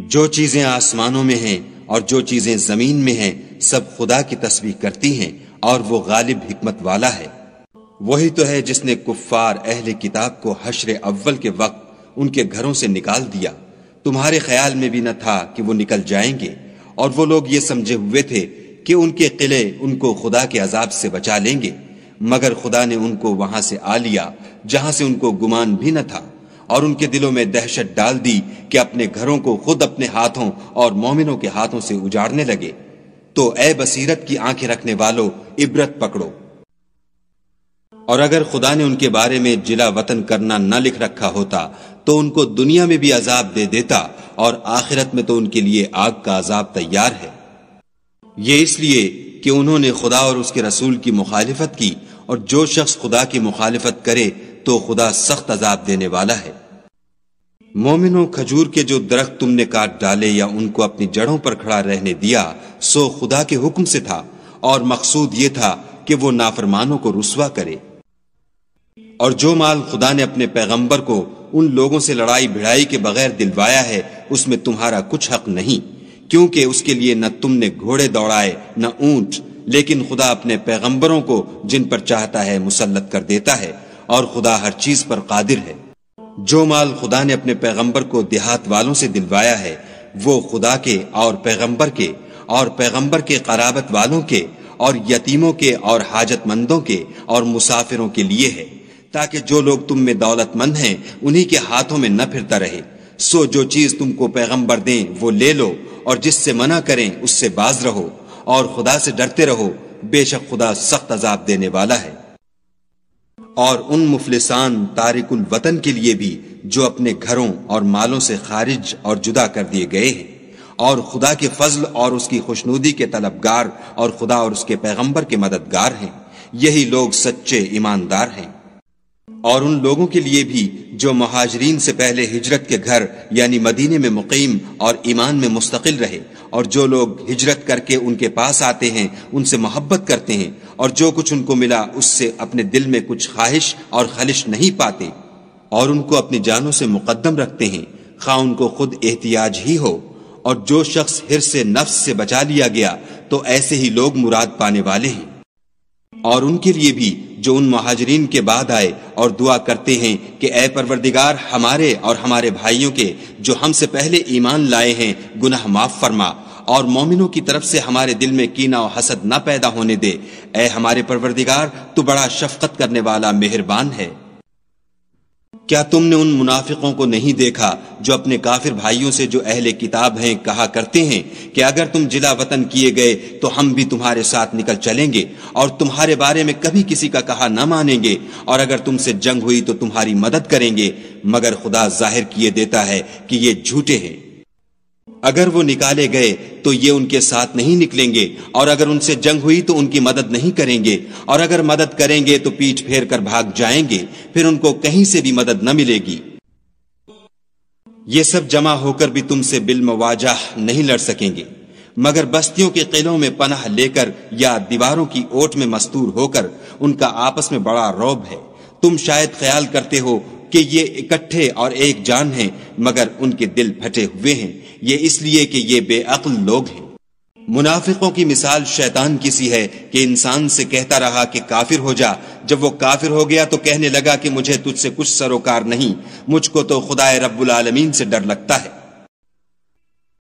جو چیزیں آسمانوں میں ہیں اور جو چیزیں زمین میں ہیں سب خدا کی تسبیح کرتی ہیں اور وہ غالب حکمت والا ہے۔ وہی تو ہے جس نے کفار اہل کتاب کو حشر اول کے وقت ان کے گھروں سے نکال دیا، تمہارے خیال میں بھی نہ تھا کہ وہ نکل جائیں گے، اور وہ لوگ یہ سمجھے ہوئے تھے کہ ان کے قلعے ان کو خدا کے عذاب سے بچا لیں گے، مگر خدا نے ان کو وہاں سے آ لیا جہاں سے ان کو گمان بھی نہ تھا، اور ان کے دلوں میں دہشت ڈال دی کہ اپنے گھروں کو خود اپنے ہاتھوں اور مومنوں کے ہاتھوں سے اجاڑنے لگے۔ تو اے بصیرت کی آنکھیں رکھنے والو، عبرت پکڑو۔ اور اگر خدا نے ان کے بارے میں جلا وطن کرنا نہ لکھ رکھا ہوتا تو ان کو دنیا میں بھی عذاب دے دیتا، اور آخرت میں تو ان کے لیے آگ کا عذاب تیار ہے۔ یہ اس لیے کہ انہوں نے خدا اور اس کے رسول کی مخالفت کی، اور جو شخص خدا کی مخالفت کرے تو خدا سخت عذاب دینے والا ہے۔ مومنوں، کھجور کے جو درخت تم نے کاٹ ڈالے یا ان کو اپنی جڑوں پر کھڑا رہنے دیا سو خدا کے حکم سے تھا، اور مقصود یہ تھا کہ وہ نافرمانوں کو رسوا کرے۔ اور جو مال خدا نے اپنے پیغمبر کو ان لوگوں سے لڑائی بھڑائی کے بغیر دلوایا ہے اس میں تمہارا کچھ حق نہیں، کیونکہ اس کے لیے نہ تم نے گھوڑے دوڑائے نہ اونٹ، لیکن خدا اپنے پیغمبروں کو جن پر چاہتا ہے مسلط کر دیتا ہے، اور خدا ہر چیز پر قادر ہے۔ جو مال خدا نے اپنے پیغمبر کو دیہات والوں سے دلوایا ہے وہ خدا کے اور پیغمبر کے قرابت والوں کے اور یتیموں کے اور حاجت مندوں کے اور مسافروں کے لیے ہے، تاکہ جو لوگ تم میں دولت مند ہیں انہی کے ہاتھوں میں نہ پھرتا رہے۔ سو جو چیز تم کو پیغمبر دیں وہ لے لو، اور جس سے منع کریں اس سے باز رہو، اور خدا سے ڈرتے رہو، بے شک خدا سخت عذاب دینے والا ہے۔ اور ان مفلسان تارک الوطن کے لیے بھی جو اپنے گھروں اور مالوں سے خارج اور جدا کر دیے گئے ہیں، اور خدا کے فضل اور اس کی خوشنودی کے طلبگار اور خدا اور اس کے پیغمبر کے مددگار ہیں، یہی لوگ سچے ایماندار ہیں۔ اور ان لوگوں کے لیے بھی جو مہاجرین سے پہلے ہجرت کے گھر یعنی مدینے میں مقیم اور ایمان میں مستقل رہے، اور جو لوگ ہجرت کر کے ان کے پاس آتے ہیں ان سے محبت کرتے ہیں، اور جو کچھ ان کو ملا اس سے اپنے دل میں کچھ خواہش اور خلش نہیں پاتے، اور ان کو اپنی جانوں سے مقدم رکھتے ہیں، خواہ ان کو خود احتیاج ہی ہو۔ اور جو شخص حرص نفس سے بچا لیا گیا تو ایسے ہی لوگ مراد پانے والے ہیں۔ اور ان کے لیے بھی جو ان مہاجرین کے بعد آئے اور دعا کرتے ہیں کہ اے پروردگار ہمارے اور ہمارے بھائیوں کے جو ہم سے پہلے ایمان لائے ہیں گناہ معاف فرما، اور مومنوں کی طرف سے ہمارے دل میں کینہ و حسد نہ پیدا ہونے دے، اے ہمارے پروردگار تو بڑا شفقت کرنے والا مہربان ہے۔ کیا تم نے ان منافقوں کو نہیں دیکھا جو اپنے کافر بھائیوں سے جو اہل کتاب ہیں کہا کرتے ہیں کہ اگر تم جلا وطن کیے گئے تو ہم بھی تمہارے ساتھ نکل چلیں گے، اور تمہارے بارے میں کبھی کسی کا کہا نہ مانیں گے، اور اگر تم سے جنگ ہوئی تو تمہاری مدد کریں گے، مگر خدا ظاہر کیے دیتا ہے کہ یہ جھوٹے ہیں۔ اگر وہ نکالے گئے تو یہ ان کے ساتھ نہیں نکلیں گے، اور اگر ان سے جنگ ہوئی تو ان کی مدد نہیں کریں گے، اور اگر مدد کریں گے تو پیٹھ پھیر کر بھاگ جائیں گے، پھر ان کو کہیں سے بھی مدد نہ ملے گی۔ یہ سب جمع ہو کر بھی تم سے بالمواجہ نہیں لڑ سکیں گے، مگر بستیوں کے قلعوں میں پناہ لے کر یا دیواروں کی اوٹ میں مستور ہو کر ان کا آپس میں بڑا رعب ہے۔ تم شاید خیال کرتے ہو کہ یہ اکٹھے اور ایک جان ہیں، مگر ان کے دل پھٹے ہوئے ہیں، یہ اس لیے کہ یہ بے عقل لوگ ہیں۔ منافقوں کی مثال شیطان کی سی ہے کہ انسان سے کہتا رہا کہ کافر ہو جا، جب وہ کافر ہو گیا تو کہنے لگا کہ مجھے تجھ سے کچھ سروکار نہیں، مجھ کو تو خدا رب العالمین سے ڈر لگتا ہے۔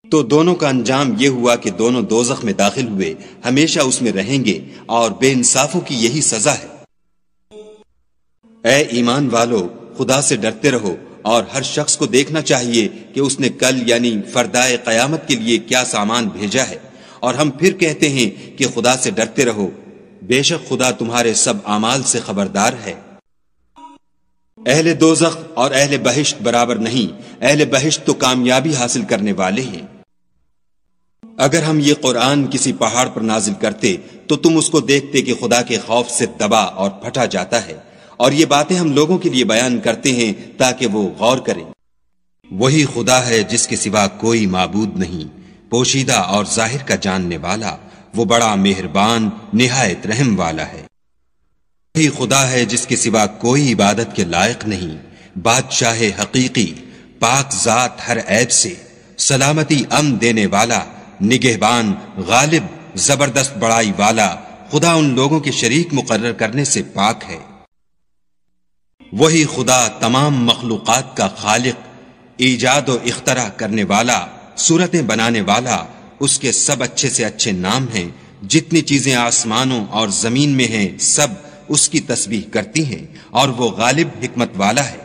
تو دونوں کا انجام یہ ہوا کہ دونوں دوزخ میں داخل ہوئے، ہمیشہ اس میں رہیں گے، اور بے انصافوں کی یہی سزا ہے۔ اے ایمان والو، خدا سے ڈرتے رہو، اور ہر شخص کو دیکھنا چاہیے کہ اس نے کل یعنی فردائے قیامت کے لیے کیا سامان بھیجا ہے، اور ہم پھر کہتے ہیں کہ خدا سے ڈرتے رہو، بے شک خدا تمہارے سب اعمال سے خبردار ہے۔ اہل دوزخ اور اہل بہشت برابر نہیں، اہل بہشت تو کامیابی حاصل کرنے والے ہیں۔ اگر ہم یہ قرآن کسی پہاڑ پر نازل کرتے تو تم اس کو دیکھتے کہ خدا کے خوف سے دبا اور پھٹا جاتا ہے، اور یہ باتیں ہم لوگوں کے لیے بیان کرتے ہیں تاکہ وہ غور کریں۔ وہی خدا ہے جس کے سوا کوئی معبود نہیں، پوشیدہ اور ظاہر کا جاننے والا، وہ بڑا مہربان نہایت رحم والا ہے۔ وہی خدا ہے جس کے سوا کوئی عبادت کے لائق نہیں، بادشاہ حقیقی، پاک ذات ہر عیب سے، سلامتی امن دینے والا، نگہبان، غالب، زبردست بڑائی والا، خدا ان لوگوں کے شریک مقرر کرنے سے پاک ہے۔ وہی خدا تمام مخلوقات کا خالق، ایجاد و اختراع کرنے والا، صورتیں بنانے والا، اس کے سب اچھے سے اچھے نام ہیں۔ جتنی چیزیں آسمانوں اور زمین میں ہیں سب اس کی تسبیح کرتی ہیں، اور وہ غالب حکمت والا ہے۔